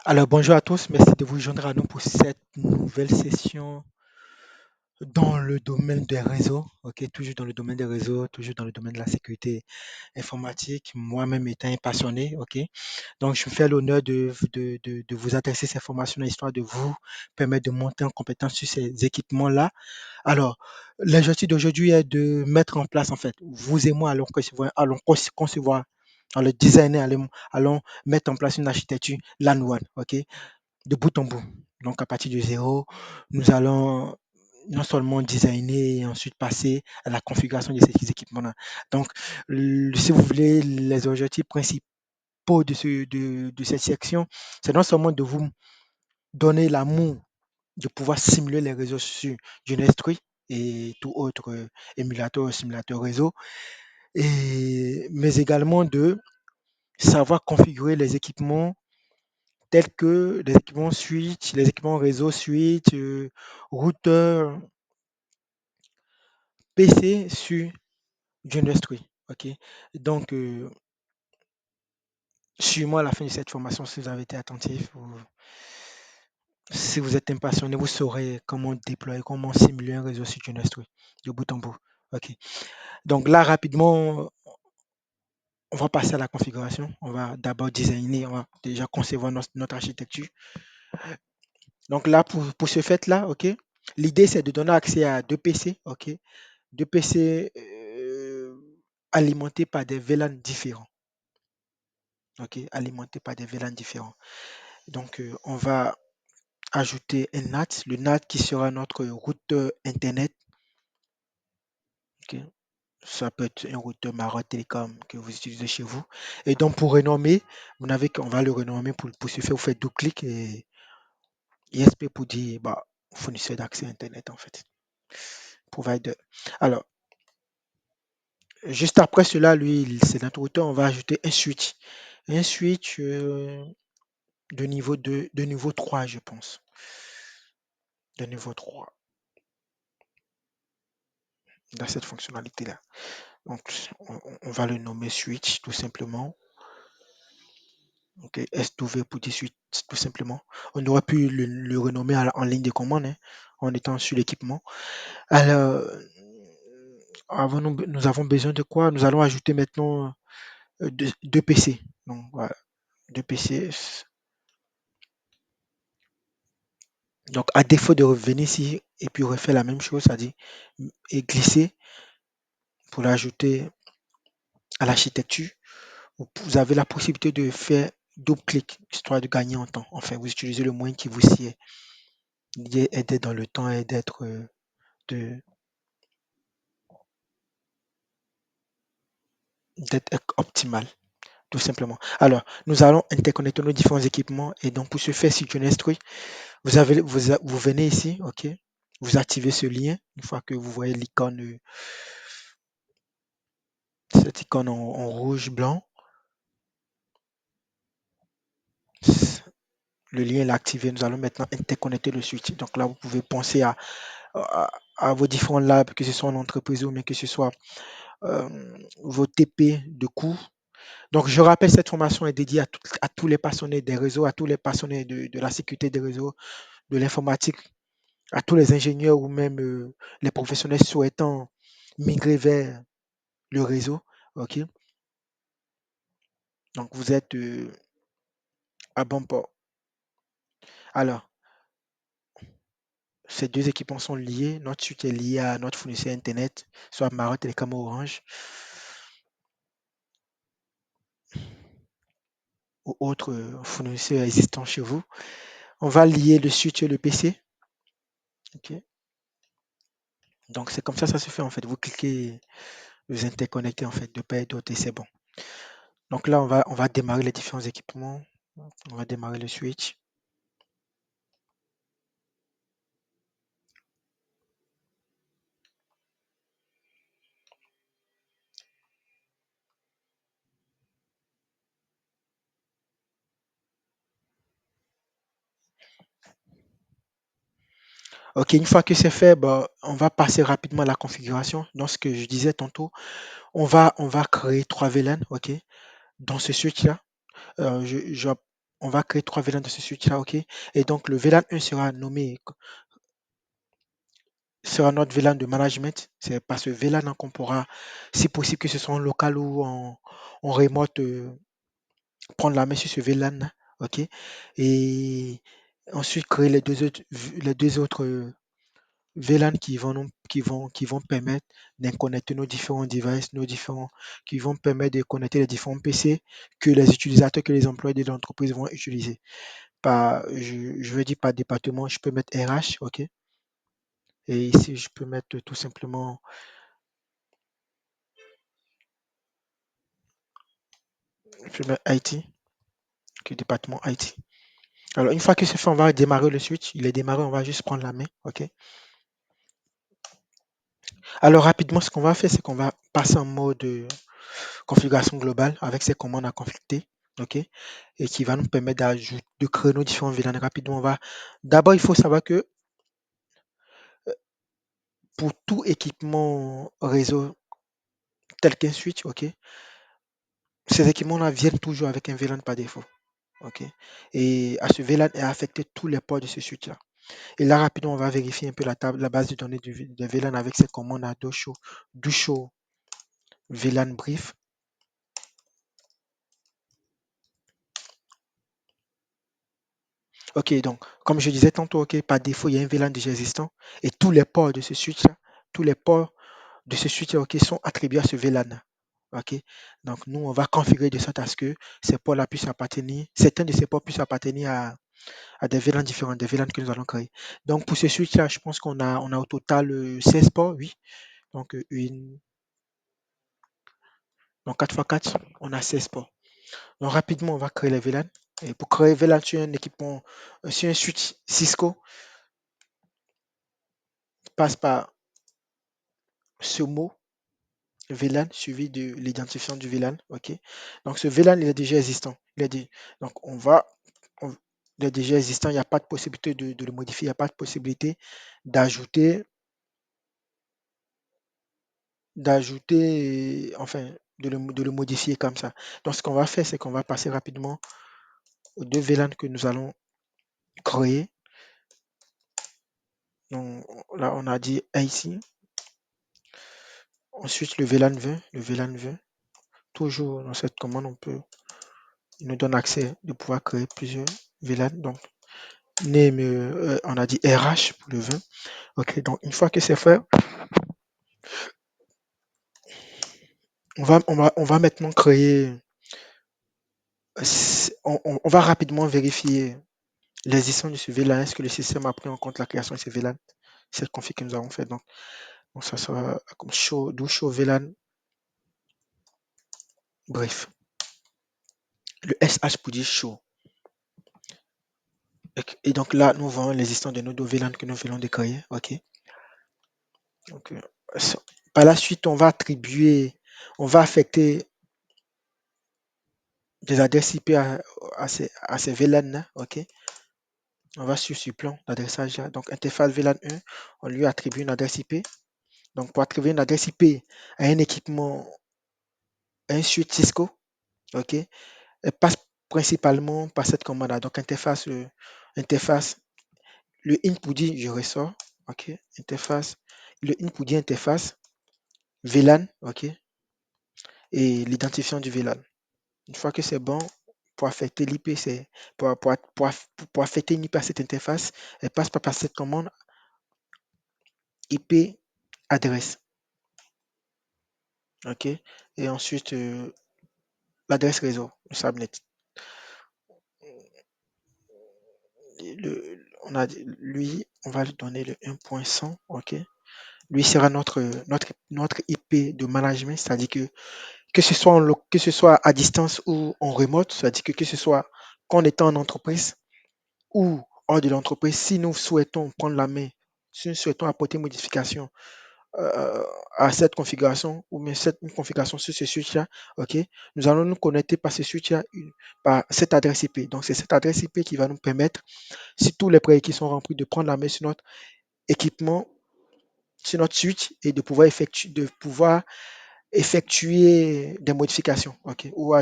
Alors, bonjour à tous, merci de vous joindre à nous pour cette nouvelle session dans le domaine des réseaux, ok, toujours dans le domaine des réseaux, toujours dans le domaine de la sécurité informatique, moi-même étant un passionné, ok. Donc, je me fais l'honneur de vous adresser ces formations histoire de vous permettre de monter en compétence sur ces équipements-là. Alors, l'objectif d'aujourd'hui est de mettre en place, en fait, vous et moi allons concevoir, allons designer, allons mettre en place une architecture LAN WAN, ok, de bout en bout. Donc, à partir de zéro, nous allons non seulement designer et ensuite passer à la configuration de ces équipements-là. Donc, si vous voulez, les objectifs principaux de cette section, c'est non seulement de vous donner l'amour de pouvoir simuler les réseaux sur du Nest3 et tout autre émulateur, simulateur réseau, mais également de savoir configurer les équipements tels que les équipements switch, les équipements réseau switch, routeur, PC sur du Industry. Ok. Donc, suivez-moi à la fin de cette formation si vous avez été attentif. Si vous êtes un passionné, vous saurez comment déployer, comment simuler un réseau sur du Industry de bout en bout. Ok. Donc là, rapidement, on va passer à la configuration. On va d'abord designer, on va déjà concevoir notre architecture. Donc là, pour ce fait-là, ok, l'idée c'est de donner accès à deux PC, ok, deux PC alimentés par des VLAN différents, ok, alimentés par des VLAN différents. Donc on va ajouter un NAT, le NAT qui sera notre routeur Internet, ok. Ça peut être un routeur Maroc Télécom que vous utilisez chez vous. Et donc pour renommer, vous n'avez qu'on va le renommer pour ce faire, vous faites double-clic et ISP pour dire bah, fournisseur d'accès Internet en fait, provider. Alors, juste après cela, lui, c'est notre routeur, on va ajouter un switch. Un switch de niveau 3, je pense. De niveau 3 dans cette fonctionnalité-là. Donc, on va le nommer switch tout simplement. Ok, S2V pour dire switch tout simplement. On aurait pu le renommer en ligne de commande hein, en étant sur l'équipement. Alors, nous avons besoin de quoi? Nous allons ajouter maintenant deux PC. Donc, voilà, deux PC. Donc, à défaut de revenir ici et puis refaire la même chose, c'est-à-dire et glisser pour l'ajouter à l'architecture, vous avez la possibilité de faire double-clic, histoire de gagner en temps. Enfin, vous utilisez le moyen qui vous sied. L'idée est d'être dans le temps et de- d'être optimal, tout simplement. Alors, nous allons interconnecter nos différents équipements et donc pour ce faire, si tu instruis, vous venez ici, ok, vous activez ce lien une fois que vous voyez l'icône, cette icône en rouge, blanc. Le lien est activé. Nous allons maintenant interconnecter le switch. Donc là, vous pouvez penser à vos différents labs, que ce soit en entreprise ou mais que ce soit euh, vos TP de cours. Donc, je rappelle, cette formation est dédiée à tous les passionnés des réseaux, à tous les passionnés de la sécurité des réseaux, de l'informatique, à tous les ingénieurs ou même les professionnels souhaitant migrer vers le réseau. OK? Donc, vous êtes à bon port. Alors, ces deux équipements sont liés. Notre suite est liée à notre fournisseur Internet, soit Maroc Télécom ou Orange ou autres fournisseurs existants chez vous. On va lier le switch et le PC. OK? Donc, c'est comme ça se fait en fait. Vous cliquez, vous interconnectez en fait de part et d'autre et c'est bon. Donc là, on va démarrer les différents équipements. On va démarrer le switch. OK, une fois que c'est fait, bah, on va passer rapidement à la configuration. Donc, ce que je disais tantôt, on va créer trois VLAN, OK, dans ce switch-là. Euh, je, je- on va créer trois VLAN de ce switch-là, OK? Et donc, le VLAN 1 sera notre VLAN de management. C'est par ce VLAN qu'on pourra, si possible, que ce soit en local ou en remote, prendre la main sur ce VLAN, là, OK? Et ensuite, créer les deux autres VLAN qui vont permettre de connecter nos différents devices, qui vont permettre de connecter les différents PC que les utilisateurs, que les employés de l'entreprise vont utiliser. Je veux dire par département, je peux mettre RH, OK? Et ici, je peux mettre tout simplement, je peux mettre IT, OK, département IT. Alors, une fois que c'est fait, on va démarrer le switch. Il est démarré, on va juste prendre la main, OK? Alors, rapidement, ce qu'on va faire, c'est qu'on va passer en mode configuration globale avec ces commandes à conflicter, OK? Et qui va nous permettre de créer nos différents VLAN rapidement. D'abord, il faut savoir que pour tout équipement réseau tel qu'un switch, OK, ces équipements-là viennent toujours avec un VLAN par défaut, OK? Et à ce VLAN est affecté tous les ports de ce switch-là. Et là, rapidement, on va vérifier un peu la base de données de VLAN avec ces commandes à do show VLAN brief. OK, donc, comme je disais tantôt, OK, par défaut, il y a un VLAN déjà existant et tous les ports de ce switch-là, tous les ports de ce switch-là, OK, sont attribués à ce VLAN. OK, donc nous, on va configurer de sorte à ce que ces ports-là puissent appartenir, certains de ces ports puissent appartenir à des VLAN différents, des VLAN que nous allons créer. Donc, pour ce switch-là, je pense qu'on a au total 16 ports, oui. Donc, donc 4 x 4, on a 16 ports. Donc, rapidement, on va créer les VLAN. Et pour créer VLAN sur un équipement, sur un switch Cisco, passe par ce mot VLAN suivi de l'identifiant du VLAN. OK. Donc, ce VLAN, il est déjà existant. Donc, on- il est déjà existant. Il n'y a pas de possibilité de le modifier. Il n'y a pas de possibilité d'ajouter, enfin, de le modifier comme ça. Donc, ce qu'on va faire, c'est qu'on va passer rapidement aux deux VLAN que nous allons créer. Donc, là, on a dit ici. Ensuite, le VLAN 20, toujours dans cette commande, il nous donne accès de pouvoir créer plusieurs VLAN. Donc, name, on a dit RH pour le 20. OK, donc une fois que c'est fait, on va maintenant créer, on va rapidement vérifier l'existence de ce VLAN. Est-ce que le système a pris en compte la création de ce VLAN? C'est le config que nous avons fait. Donc ça sera comme show VLAN, bref. Le SH pour dire show. Et donc là, nous voyons l'existence de nos deux VLAN que nous venons de créer. OK. Donc, par la suite, on va affecter des adresses IP à ces VLAN. OK. On va sur ce plan d'adressage là. Donc, interface VLAN 1, on lui attribue une adresse IP. Donc, pour attribuer une adresse IP à un équipement, à un switch Cisco, OK, elle passe principalement par cette commande-là. Donc, interface, le input dit je ressors, OK, interface, le input dit interface, VLAN, OK, et l'identifiant du VLAN. Une fois que c'est bon, pour affecter l'IP, pour affecter une IP à cette interface, elle passe par cette commande IP adresse. OK. Et ensuite, l'adresse réseau, le subnet. On va lui donner le 1.100. OK. Lui sera notre IP de management, c'est-à-dire que ce soit à distance ou en remote, c'est-à-dire que ce soit qu'on est en entreprise ou hors de l'entreprise, si nous souhaitons prendre la main, si nous souhaitons apporter modification à cette configuration ou bien une configuration sur ce switch-là, OK, nous allons nous connecter par ce switch-là, par cette adresse IP. Donc, c'est cette adresse IP qui va nous permettre, si tous les prérequis sont remplis, de prendre la main sur notre équipement, sur notre switch et de pouvoir effectuer des modifications, OK, ou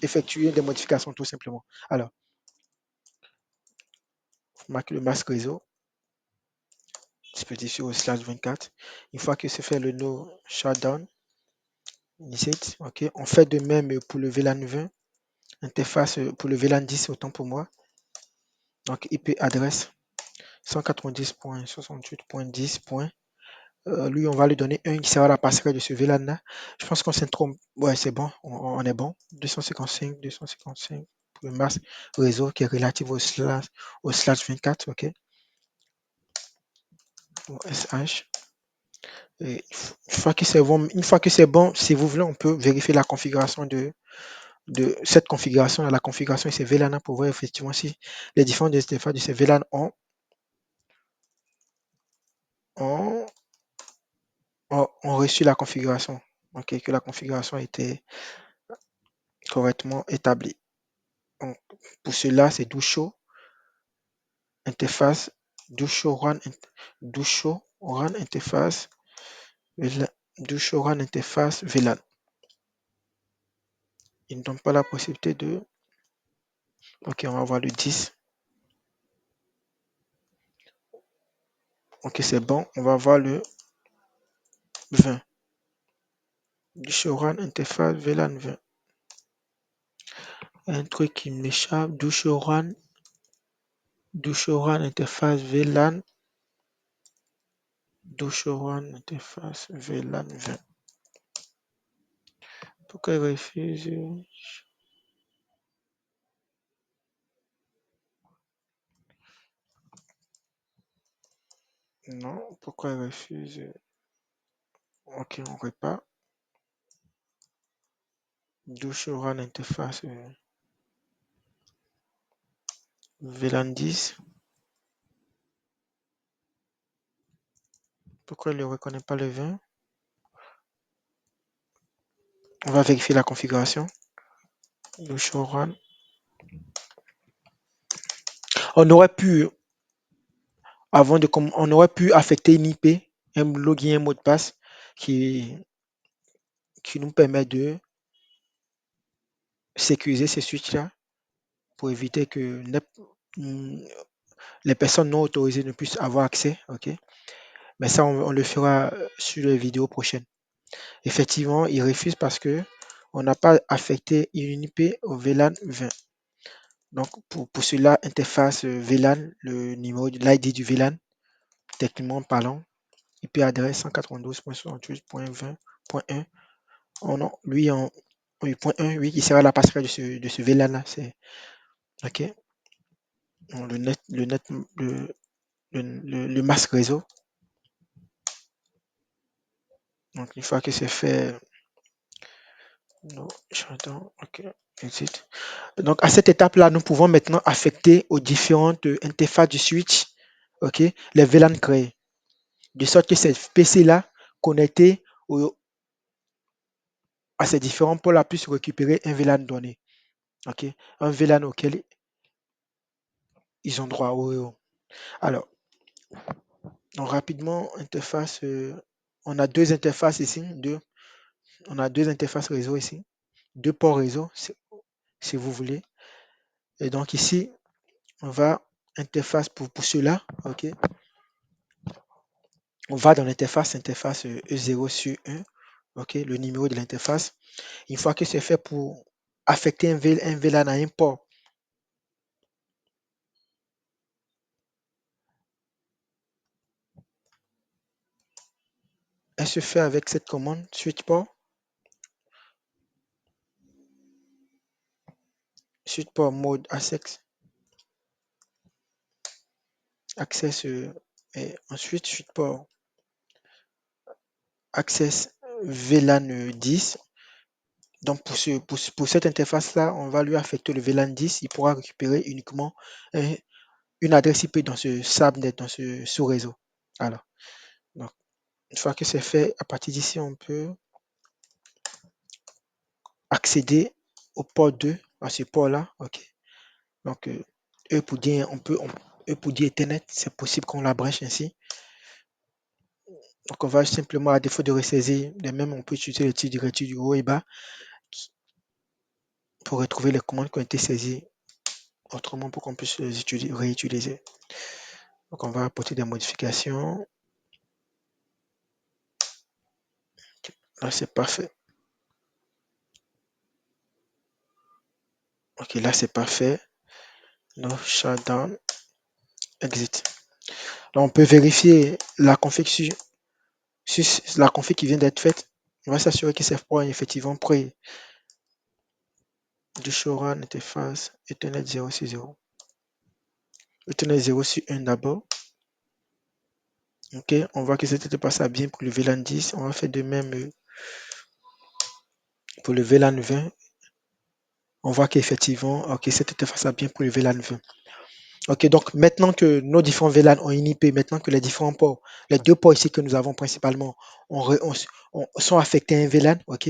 effectuer des modifications tout simplement. Alors, marque le masque réseau, dispositif au slash 24. Une fois que c'est fait le no shutdown, initiate, ok. On fait de même pour le VLAN 20, interface pour le VLAN 10, autant pour moi. Donc IP adresse 190.68.10. Lui, on va lui donner 1 qui sera la passerelle de ce VLAN là. Je pense qu'on s'est trompé. Ouais, c'est bon, on est bon. 255 pour le masque réseau qui est relatif au slash 24, ok. Au SH. Et une fois que c'est bon, si vous voulez, on peut vérifier la configuration de cette configuration, la configuration de ces VLAN pour voir effectivement si les différentes interfaces de ces VLAN ont, ont reçu la configuration. Ok, que la configuration était correctement établie. Donc, pour cela, c'est Dusho interface, Dusho run interface, Dusho run interface VLAN. Il ne donne pas la possibilité de. Ok, on va voir le 10. Ok, c'est bon. On va voir le 20. Dusho run interface VLAN 20. Un truc qui m'échappe. Dusho run interface VLAN. Dusho run interface VLAN 20. Pourquoi il refuse? Non, pourquoi il refuse? Ok, on répare. Dusho run interface VLAN 10. Pourquoi il ne reconnaît pas le 20? On va vérifier la configuration. Dusho run. On aurait pu, on aurait pu affecter une IP, un login, un mot de passe qui, qui nous permet de sécuriser ces switches-là pour éviter que les personnes non autorisées ne puissent avoir accès. Ok. Mais ça, on le fera sur les vidéos prochaines. Effectivement, il refuse parce que on n'a pas affecté une IP au VLAN 20. Donc, pour cela, interface VLAN, le numéro de l'ID du VLAN, techniquement parlant, IP adresse 192.68.20.1. Oh non, lui, oui, point 1, oui, il sera la passerelle de ce VLAN-là. C'est OK. Donc, le masque réseau. Donc, une fois que c'est fait, non, j'entends, OK, exit. Donc, à cette étape-là, nous pouvons maintenant affecter aux différentes interfaces du switch, OK, les VLAN créés. De sorte que ces PC-là, connectés à ces différents pôles-là, puissent récupérer un VLAN donné. OK, un VLAN auquel ils ont droit. Oui, oui. Alors, donc rapidement, interface, on a deux interfaces ici, on a deux interfaces réseau ici, deux ports réseau, si vous voulez. Et donc ici, on va interface pour cela, ok. On va dans l'interface, interface E0 sur 1, ok, le numéro de l'interface. Une fois que c'est fait pour affecter un VLAN à un port, elle se fait avec cette commande switch port mode access et ensuite switch-port access VLAN 10. Donc pour cette interface-là, on va lui affecter le VLAN 10. Il pourra récupérer uniquement une adresse IP dans ce subnet, dans ce sous-réseau. Alors, donc, une fois que c'est fait, à partir d'ici, on peut accéder au port 2, à ce port-là. OK. Donc, E pour dire, E pour dire Ethernet, c'est possible qu'on la brèche ainsi. Donc, on va simplement, à défaut de ressaisir, de même, on peut utiliser le titre directif du haut et bas pour retrouver les commandes qui ont été saisies autrement pour qu'on puisse les réutiliser. Donc on va apporter des modifications. Là, c'est parfait. Ok, là, c'est parfait. No shutdown, exit. Là, on peut vérifier la config, la config qui vient d'être faite. On va s'assurer que c'est effectivement prêt. Du showrun interface Ethernet 060. Ethernet 061 d'abord. Ok, on voit que c'était pas ça bien pour le VLAN 10. On va faire de même pour le VLAN 20. On voit qu'effectivement, ok, c'était pas ça bien pour le VLAN 20. Ok, donc maintenant que nos différents VLAN ont une IP, maintenant que les différents ports, les deux ports ici que nous avons principalement, sont affectés à un VLAN, ok,